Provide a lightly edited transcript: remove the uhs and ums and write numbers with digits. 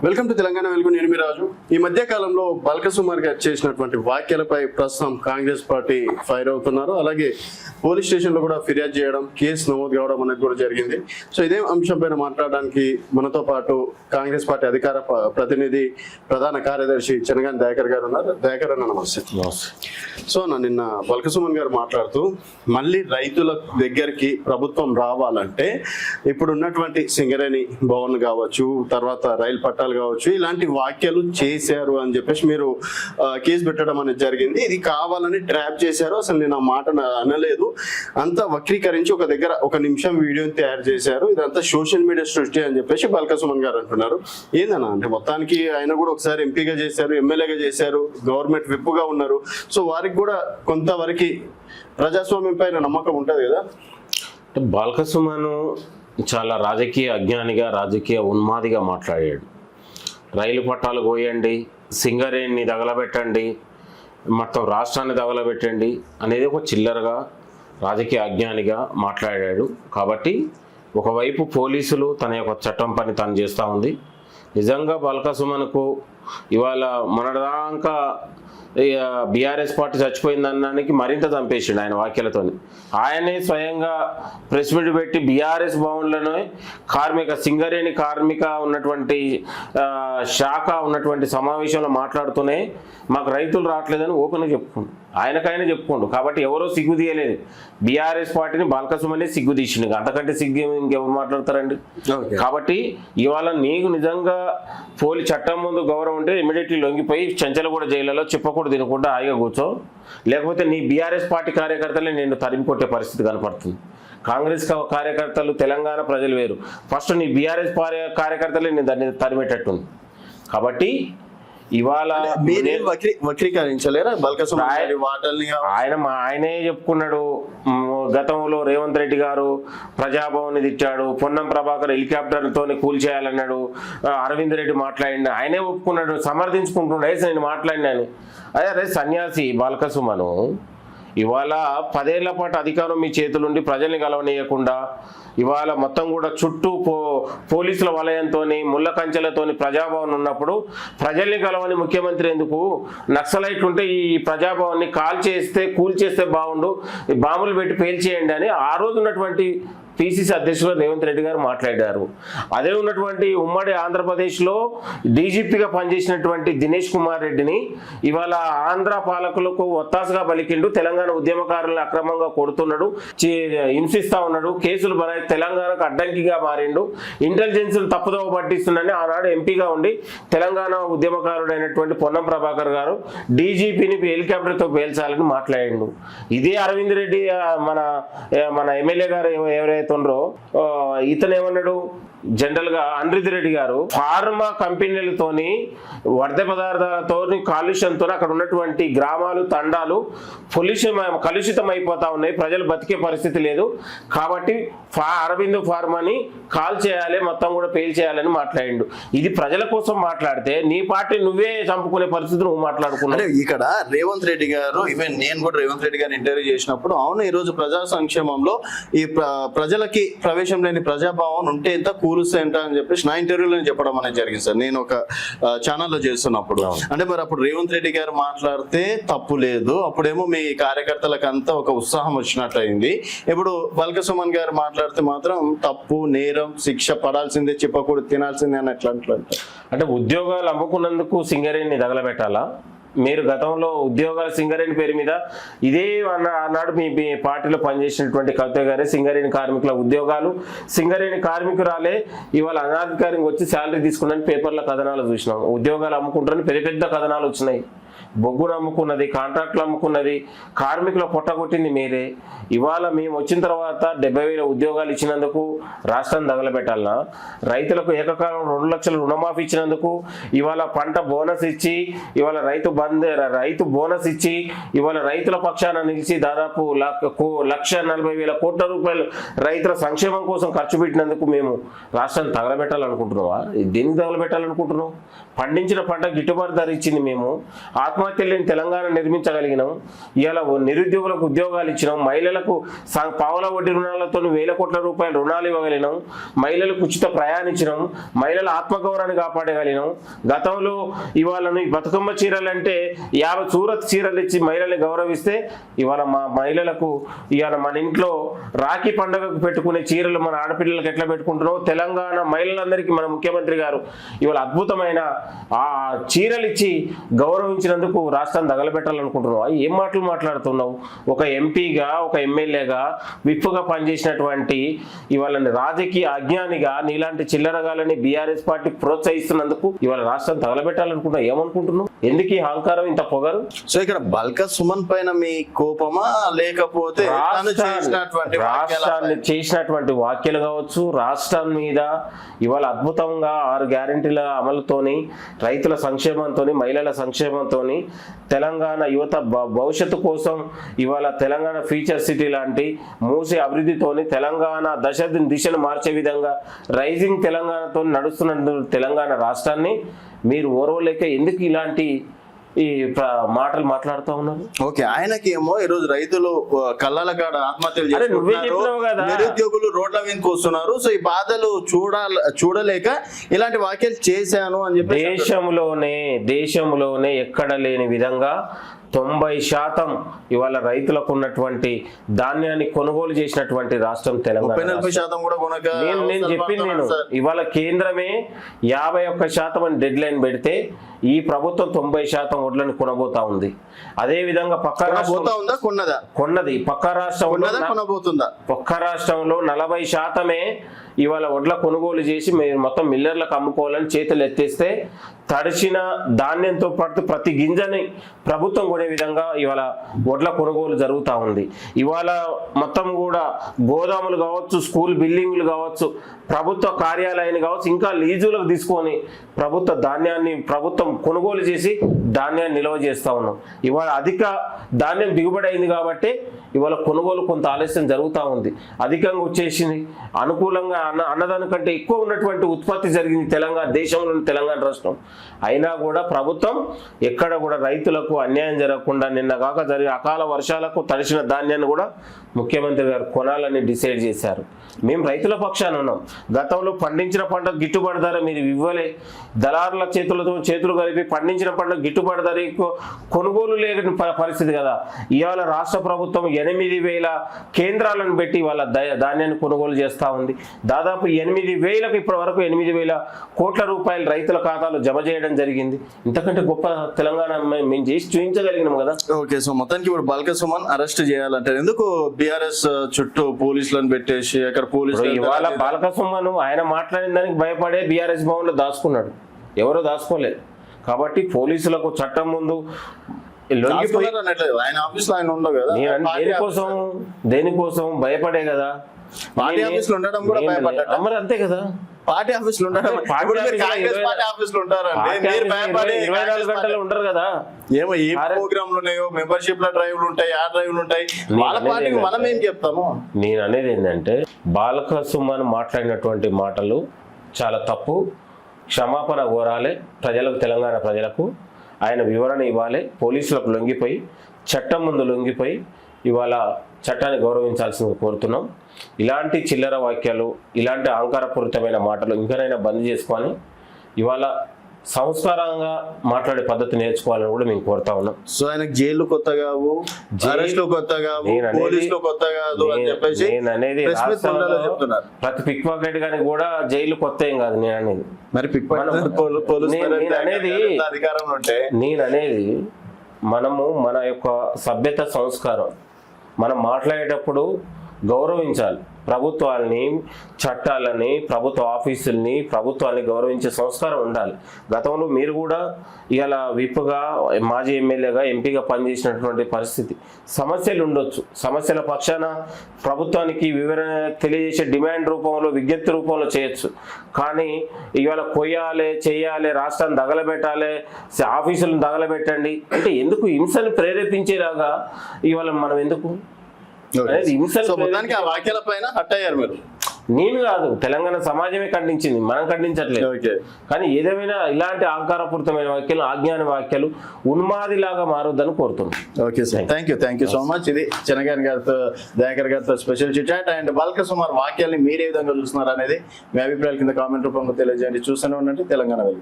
Welcome to Telangana వెలుగు. నేను మీ రాజు. ఈ మధ్య కాలంలో బల్క సుమార్ గారు చేసినటువంటి వ్యాఖ్యలపై ప్రస్తుతం కాంగ్రెస్ పార్టీ ఫైర్ అవుతున్నారు. అలాగే పోలీస్ స్టేషన్లో కూడా ఫిర్యాదు చేయడం, కేసు నమోదు కావడం అనేది కూడా జరిగింది. సో ఇదే అంశం పైన మాట్లాడడానికి మనతో పాటు కాంగ్రెస్ పార్టీ అధికార ప్రతినిధి ప్రధాన కార్యదర్శి చెనగాని దయాకర్ గారు ఉన్నారు. దయాకర్ అన్న నమస్తే. సో నిన్న బల్క సుమన్ గారు మాట్లాడుతూ మళ్ళీ రైతుల దగ్గరికి ప్రభుత్వం రావాలంటే ఇప్పుడు ఉన్నటువంటి సింగరేణి భవన్ కావచ్చు, తర్వాత రైలు పట్టాలు కావచ్చు, ఇలాంటి వ్యాఖ్యలు చేశారు అని చెప్పేసి మీరు కేసు పెట్టడం అనేది జరిగింది. ఇది కావాలని ట్రాప్ చేశారు, అసలు నేను ఆ మాట అనలేదు, అంతా వక్రీకరించి ఒక దగ్గర ఒక నిమిషం వీడియోని తయారు చేశారు, ఇదంతా సోషల్ మీడియా సృష్టి అని చెప్పేసి బల్క సుమన్ గారు అంటున్నారు. ఏందన్నా అంటే మొత్తానికి ఆయన కూడా ఒకసారి ఎంపీగా చేశారు, ఎమ్మెల్యేగా చేశారు, గవర్నమెంట్ విప్పుగా ఉన్నారు. సో వారికి కూడా కొంతవరకు ప్రజాస్వామ్యం పైన నమ్మకం ఉంటుంది కదా. బల్క సుమన్ చాలా రాజకీయ అజ్ఞానిగా, రాజకీయ ఉన్మాదిగా మాట్లాడాడు. రైలు పట్టాలు పోయండి, సింగరేణిని తగలబెట్టండి, మొత్తం రాష్ట్రాన్ని తగలబెట్టండి అనేది ఒక చిల్లరగా రాజకీయ అజ్ఞానిగా మాట్లాడాడు. కాబట్టి ఒకవైపు పోలీసులు తన యొక్క చట్టం పని తను చేస్తూ ఉంది. నిజంగా బల్క సుమన్కు ఇవాళ మొన్నటిదాకా బీఆర్ఎస్ పార్టీ చచ్చిపోయిందనడానికి మరింత చంపేసిండు ఆయన వ్యాఖ్యలతో. ఆయనే స్వయంగా ప్రెస్ మీట్ పెట్టి బీఆర్ఎస్ భవన్లోనే సింగరేణి కార్మిక ఉన్నటువంటి శాఖ ఉన్నటువంటి సమావేశంలో మాట్లాడుతూనే మాకు రైతులు రావట్లేదని ఓపెన్గా చెప్పుకోండు, ఆయనకైనా చెప్పుకోండు. కాబట్టి ఎవరో సిగ్గు తీయలేదు, బీఆర్ఎస్ పార్టీని బల్క సుమనే సిగ్గు తీసిండు. అంతకంటే సిగ్గు ఇంకెవరు మాట్లాడతారండి. కాబట్టి ఇవాళ నీకు నిజంగా చట్టం ముందు గౌరవం ఉంటే ఇమీడియట్లీ లొంగిపోయి చెంచలగూడ జైల్లో చెప్పకూడదు, తినకుండా హాయిగా కూర్చో. లేకపోతే నీ బీఆర్ఎస్ పార్టీ కార్యకర్తలే నేను తరిమి కొట్టే పరిస్థితి కనపడుతుంది. కాంగ్రెస్ కార్యకర్తలు, తెలంగాణ ప్రజలు వేరు. ఫస్ట్ నీ బీఆర్ఎస్ కార్యకర్తలే నేను దాన్ని తరిమేటట్టుంది. కాబట్టి ఇవాళ వక్రీకరించలేరా బల్క సుమన్ ఆయనే చెప్పుకున్నాడు. గతంలో రేవంత్ రెడ్డి గారు ప్రజాభవన్ తిట్టాడు, పొన్నం ప్రభాకర్ హెలికాప్టర్తో కూల్చేయాలన్నాడు, అరవింద్ రెడ్డి మాట్లాడిన ఆయనే ఒప్పుకున్నాడు, సమర్థించుకుంటున్నాడు. నేను మాట్లాడినాను. అదే సన్యాసి బల్క సుమన్ ఇవాళ 10 ఏళ్ల పాటు అధికారం మీ చేతులుండి ప్రజల్ని కలవనీయకుండా ఇవాళ మొత్తం కూడా చుట్టూ పోలీసుల వలయంతో, ముళ్ళ కంచెలతో ప్రజాభవన్ ఉన్నప్పుడు ప్రజల్ని కలవని ముఖ్యమంత్రి ఎందుకు? నక్సలైట్లు ఉంటే ఈ ప్రజాభవన్ని కూల్చేస్తే బాగుండు, బాంబులు పెట్టి పేల్చేయండి అని ఆ రోజు ఉన్నటువంటి పిసిసి అధ్యక్షులు రేవంత్ రెడ్డి గారు మాట్లాడారు. అదే ఉన్నటువంటి ఉమ్మడి ఆంధ్రప్రదేశ్లో డీజీపీగా పనిచేసినటువంటి దినేష్ కుమార్ రెడ్డిని ఇవాళ ఆంధ్ర పాలకులకు ఒత్తాసుగా పలికిండు, తెలంగాణ ఉద్యమకారులను అక్రమంగా కొడుతున్నాడు, హింసిస్తా ఉన్నాడు, కేసులు తెలంగాణకు అడ్డంకిగా మారిండు, ఇంటెలిజెన్స్ తప్పుదోవ పట్టిస్తుందని ఆనాడు ఎంపీగా ఉండి తెలంగాణ ఉద్యమకారుడైనటువంటి పొన్నం ప్రభాకర్ గారు డీజీపీని హెలికాప్టర్తో పేల్చాలని మాట్లాడిండు. ఇదే అరవింద్ రెడ్డి మన ఎమ్మెల్యే గారు ఎవరైతే ఇతను ఏమన్నాడు, జనరల్ గా అన్రిత్ రెడ్డి గారు ఫార్మా కంపెనీలతోని వర్ధ పదార్థాలతో కాలుష్యంతో అక్కడ ఉన్నటువంటి గ్రామాలు, తండాలు కలుషితం అయిపోతా ఉన్నాయి, ప్రజలు బతికే పరిస్థితి లేదు, కాబట్టి అరవింద్ ఫార్మాని కాల్ చేయాలి, మొత్తం కూడా పేల్ చేయాలని మాట్లాడిండు. ఇది ప్రజల కోసం మాట్లాడితే నీ పార్టీ నువ్వే చంపుకునే పరిస్థితి నువ్వు మాట్లాడుకున్నావు. ఇక్కడ రేవంత్ రెడ్డి గారు, ఈవెన్ నేను కూడా రేవంత్ రెడ్డి గారిని ఇంటర్వ్యూ చేసినప్పుడు అవును ఈ రోజు ప్రజా సంక్షేమంలో ఈ ప్రజలకి ప్రవేశం లేని ప్రజాభావం ఉంటే ఎంత కూలుస్తాయంట అని చెప్పేసి నా ఇంటర్వ్యూలో చెప్పడం అనేది జరిగింది సార్, నేను ఒక ఛానల్లో చేస్తున్నప్పుడు. అంటే మరి అప్పుడు రేవంత్ రెడ్డి గారు మాట్లాడితే తప్పు లేదు, అప్పుడేమో మీ కార్యకర్తలకు అంతా ఒక ఉత్సాహం వచ్చినట్టు అయింది. ఇప్పుడు బల్క సుమన్ గారు మాట్లాడితే మాత్రం తప్పు, నేరం, శిక్ష పడాల్సిందే, చెప్పకూడదు, తినాల్సిందే అని ఎట్లా అంటే ఉద్యోగాలు అమ్ముకున్నందుకు సింగరేణిని తగలబెట్టాలా? మీరు గతంలో ఉద్యోగాల సింగరేణి పేరు మీద ఇదే ఆనాడు మీ పార్టీలో పనిచేసినటువంటి కవిత గారే సింగరేణి కార్మికుల ఉద్యోగాలు, సింగరేణి కార్మికురాలే ఇవాళ అనాధికారికంగా వచ్చి శాలరీ తీసుకున్నాను పేపర్ల కథనాలు చూసినాం. ఉద్యోగాలు అమ్ముకుంటారని పెద్ద కథనాలు వచ్చినాయి. బొగ్గును అమ్ముకున్నది, కాంట్రాక్టులు అమ్ముకున్నది, కార్మికుల పొట్టగొట్టింది మీరే. ఇవాళ మేము వచ్చిన తర్వాత 70,000 ఉద్యోగాలు ఇచ్చినందుకు రాష్ట్రాన్ని తగలబెట్టాలన్నా? రైతులకు ఏకకాలం 2 లక్షల రుణమాఫీ ఇచ్చినందుకు ఇవాళ పంట బోనస్ ఇచ్చి, ఇవాళ రైతు బోనస్ ఇచ్చి, ఇవాళ రైతుల పక్షాన నిలిచి దాదాపు 1,40,000 కోట్ల రూపాయలు రైతుల సంక్షేమం కోసం ఖర్చు పెట్టినందుకు మేము రాష్ట్రాన్ని తగలబెట్టాలనుకుంటున్నావా? దేనికి తగలబెట్టాలనుకుంటున్నావు? పండించిన పంట గిట్టుబాటు ధర ఇచ్చింది మేము, ఆ ఆత్మహత్య లేని తెలంగాణ నిర్మించగలిగినాం. ఇవాళ నిరుద్యోగులకు ఉద్యోగాలు ఇచ్చినాం. మహిళలకు పావుల వడ్డీ రుణాలతో 1,000 కోట్ల రూపాయల రుణాలు ఇవ్వగలిగినాం. మహిళలకు ఉచిత ప్రయాణం ఇచ్చినాం. మహిళల ఆత్మగౌరవాన్ని కాపాడగలిగినాం. గతంలో ఇవాళ ఈ బతుకమ్మ చీరలు అంటే 50 సూరత్ చీరలు ఇచ్చి మహిళల్ని గౌరవిస్తే ఇవాళ మా మహిళలకు ఇవాళ మన ఇంట్లో రాఖీ పండుగకు పెట్టుకునే చీరలు మన ఆడపిల్లలకు ఎట్లా పెట్టుకుంటున్నాం. తెలంగాణ మహిళలందరికీ మన ముఖ్యమంత్రి గారు ఇవాళ అద్భుతమైన ఆ చీరలు ఇచ్చి గౌరవించినందుకు రాష్ట్రాన్ని తగలబెట్టాలనుకుంటున్నావు. ఏం మాటలు మాట్లాడుతున్నావు? ఒక ఎంపీగా, ఒక ఎమ్మెల్యేగా, విప్పుగా పనిచేసినటువంటి ఇవాళ రాజకీయ అజ్ఞానిగా నీలాంటి చిల్లరగాలని బీఆర్ఎస్ పార్టీ ప్రోత్సహిస్తున్నందుకు ఇవాళ రాష్ట్రాన్ని తగలబెట్టాలనుకుంటున్నావు. ఏమనుకుంటున్నావు? ఎందుకు ఈ అహంకారం, ఇంత పొగరు? సో ఇక్కడ బల్క సుమన్ పైన మీ కోపమా, లేకపోతే రాష్ట్రాన్ని చేసినటువంటి వ్యాఖ్యలు కావచ్చు, రాష్ట్రం మీద ఇవాళ అద్భుతంగా 6 గ్యారెంటీల అమలుతోని, రైతుల సంక్షేమంతో, మహిళల సంక్షేమంతో, తెలంగాణ యువత భవిష్యత్తు కోసం ఇవాళ తెలంగాణ ఫ్యూచర్ సిటీ లాంటి మూసే అభివృద్ధితోని తెలంగాణ దిశను మార్చే విధంగా రైజింగ్ తెలంగాణతో నడుస్తున్న తెలంగాణ రాష్ట్రాన్ని మీరు ఓర్వలేక ఎందుకు ఇలాంటి ఈ మాటలు మాట్లాడుతూ ఉన్నారు? ఓకే, ఆయనకి ఏమో ఈరోజు రైతులు కళ్ళల కాడ ఆత్మహత్యలు చేసుకుంటున్నారు, నిరుద్యోగులు రోడ్ల మీదకి వస్తున్నారు. సో ఈ బాధలు చూడలేక ఇలాంటి వ్యాఖ్యలు చేశాను అని చెప్పి దేశంలోనే ఎక్కడ లేని విధంగా 90% ఇవాళ రైతులకు ఉన్నటువంటి ధాన్యాన్ని కొనుగోలు చేసినటువంటి రాష్ట్రం తెలంగాణ. నేను చెప్పింది ఇవాళ కేంద్రమే 51% అని డెడ్ లైన్ పెడితే ఈ ప్రభుత్వం 90% వడ్లను కొనబోతా ఉంది. అదే విధంగా కొన్నది పక్క రాష్ట్రంలో 40% ఇవాళ వడ్ల కొనుగోలు చేసి మీరు మొత్తం మిల్లర్లకు అమ్ముకోవాలని చేతులు ఎత్తేస్తే తడిచిన ధాన్యంతో పాటు ప్రతి గింజని ప్రభుత్వం కొనే విధంగా ఇవాళ వడ్ల కొనుగోలు జరుగుతూ ఉంది. ఇవాళ మొత్తం కూడా గోదాములు కావచ్చు, స్కూల్ బిల్డింగ్లు కావచ్చు, ప్రభుత్వ కార్యాలయాన్ని కావచ్చు, ఇంకా లీజులకు తీసుకొని ప్రభుత్వం కొనుగోలు చేసి ధాన్యాన్ని నిల్వ చేస్తూ ఉన్నాం. ఇవాళ అధిక ధాన్యం దిగుబడి అయింది కాబట్టి ఇవాళ కొనుగోలు కొంత ఆలస్యం జరుగుతూ ఉంది. అధికంగా వచ్చేసింది, అనుకూలంగా అన్నదానికంటే ఎక్కువ ఉన్నటువంటి ఉత్పత్తి జరిగింది దేశంలోని తెలంగాణ రాష్ట్రం. అయినా కూడా ప్రభుత్వం ఎక్కడ కూడా రైతులకు అన్యాయం జరగకుండా నిన్న కాక జరిగిన అకాల వర్షాలకు తడిసిన ధాన్యాన్ని కూడా ముఖ్యమంత్రి గారు కొనాలని డిసైడ్ చేశారు. మేము రైతుల పక్షాన ఉన్నాం. గతంలో పండించిన పంట గిట్టుబాటు ధర మీరు ఇవ్వలే, దళారుల చేతులు కలిపి పండించిన పంట గిట్టుబాటు ధర కొనుగోలు లేని పరిస్థితి కదా. ఇవాళ రాష్ట్ర ప్రభుత్వం 8,000 కేంద్రాలను పెట్టి వాళ్ళ ధాన్యాన్ని కొనుగోలు చేస్తూ ఉంది. దాదాపు 8,000కు ఇప్పటి వరకు 8,000 కోట్ల రూపాయలు రైతుల ఖాతాలో జమ చేయడం జరిగింది. ఇంతకంటే గొప్ప తెలంగాణ మేము చేసి చూపించగలిగినాం కదా. ఓకే, సో మొత్తానికి ఇప్పుడు బల్క సుమన్ అరెస్ట్ చేయాలంటే ఎందుకు బీఆర్ఎస్ చుట్టూ పోలీసులను పెట్టేసి అక్కడ పోలీసులు ఇవాళ బాల్క సుమన్ ఆయన మాట్లాడిన దానికి భయపడే బీఆర్ఎస్ భవన్ లో దాచుకున్నాడు, ఎవరో దాచుకోలేదు. కాబట్టి పోలీసులకు చట్టం ముందు ఆయన ఆఫీస్ లో ఆయన ఉండవు కదా, దేనికోసం భయపడే కదా. పార్టీ ఆఫీస్ లో ఉండడం కూడా భయపడ్డా మరి అంతే కదా. పార్టీ ఆఫీస్ లో ఉండడం 24 గంటలు ఉండరు కదా. ఏమో ఏ ప్రోగ్రామ్ లో ఉన్నాయో, మెంబర్షిప్ లో డ్రైవ్లు ఉంటాయి, ఆ డ్రైవ్లు ఉంటాయి, వాళ్ళ పార్టీకి మనం ఏం చెప్తాము. నేను అనేది ఏంటంటే బాల్క సుమన్ మాట్లాడినటువంటి మాటలు చాలా తప్పు. క్షమాపణ కోరాలి ప్రజలకు, తెలంగాణ ప్రజలకు ఆయన వివరణ ఇవ్వాలి. పోలీసులకు లొంగిపోయి, చట్టం ముందు లొంగిపోయి ఇవాళ చట్టాన్ని గౌరవించాల్సింది కోరుతున్నాం. ఇలాంటి చిల్లర వాక్యాలు, ఇలాంటి అహంకారపూరితమైన మాటలు ఇంకనైనా బంద్ చేసుకొని ఇవాళ సంస్కారంగా మాట్లాడే పద్ధతి నేర్చుకోవాలని కూడా మేము కోరుతా ఉన్నాం. సో ఆయనకు జైలు కొత్త కావు, నేను అనేది ప్రతి పిక్ పాకెట్ గాని కూడా జైలు కొత్త ఏం కాదు. నేను అనేది మనము మన యొక్క సభ్యత, సంస్కారం మనం మాట్లాడేటప్పుడు గౌరవించాలి. ప్రభుత్వాన్ని, చట్టాలని, ప్రభుత్వ ఆఫీసుల్ని, ప్రభుత్వాన్ని గౌరవించే సంస్కారం ఉండాలి. గతంలో మీరు కూడా ఇలా విప్పుగా, మాజీ ఎమ్మెల్యేగా, ఎంపీగా పనిచేసినటువంటి పరిస్థితి. సమస్యలు ఉండొచ్చు, సమస్యల పక్షాన ప్రభుత్వానికి వివరణ తెలియజేసే డిమాండ్ రూపంలో, విజ్ఞప్తి రూపంలో చేయొచ్చు. కానీ ఇవాళ కొయ్యాలి, చేయాలి, రాష్ట్రాన్ని తగలబెట్టాలి, ఆఫీసులను తగలబెట్టండి అంటే ఎందుకు? హింసను ప్రేరేపించేలాగా ఇవాళ మనం ఎందుకు? వాక్యాల పైన హట్ అయ్యారు మీరు. నేను కాదు, తెలంగాణ సమాజమే ఖండించింది, మనం ఖండించట్లేదు. ఓకే కానీ ఏదేమైనా ఇలాంటి అహంకారపూరితమైన వ్యాఖ్యలు, అజ్ఞాన వ్యాఖ్యలు ఉన్మాదిలాగా మారొద్దని కోరుతున్నాను. Okay sir, thank you so much. ఇది చెనగాని గారితో, దయాకర్ గారితో స్పెషల్ చిట్ అండ్ బల్క సుమార్ వాక్యాల్ని మీరు ఏ విధంగా చూస్తున్నారు అనేది మీ అభిప్రాయాల కింద కామెంట్ రూపంలో తెలియజేయండి. చూస్తూనే ఉండండి తెలంగాణ వెలుగు.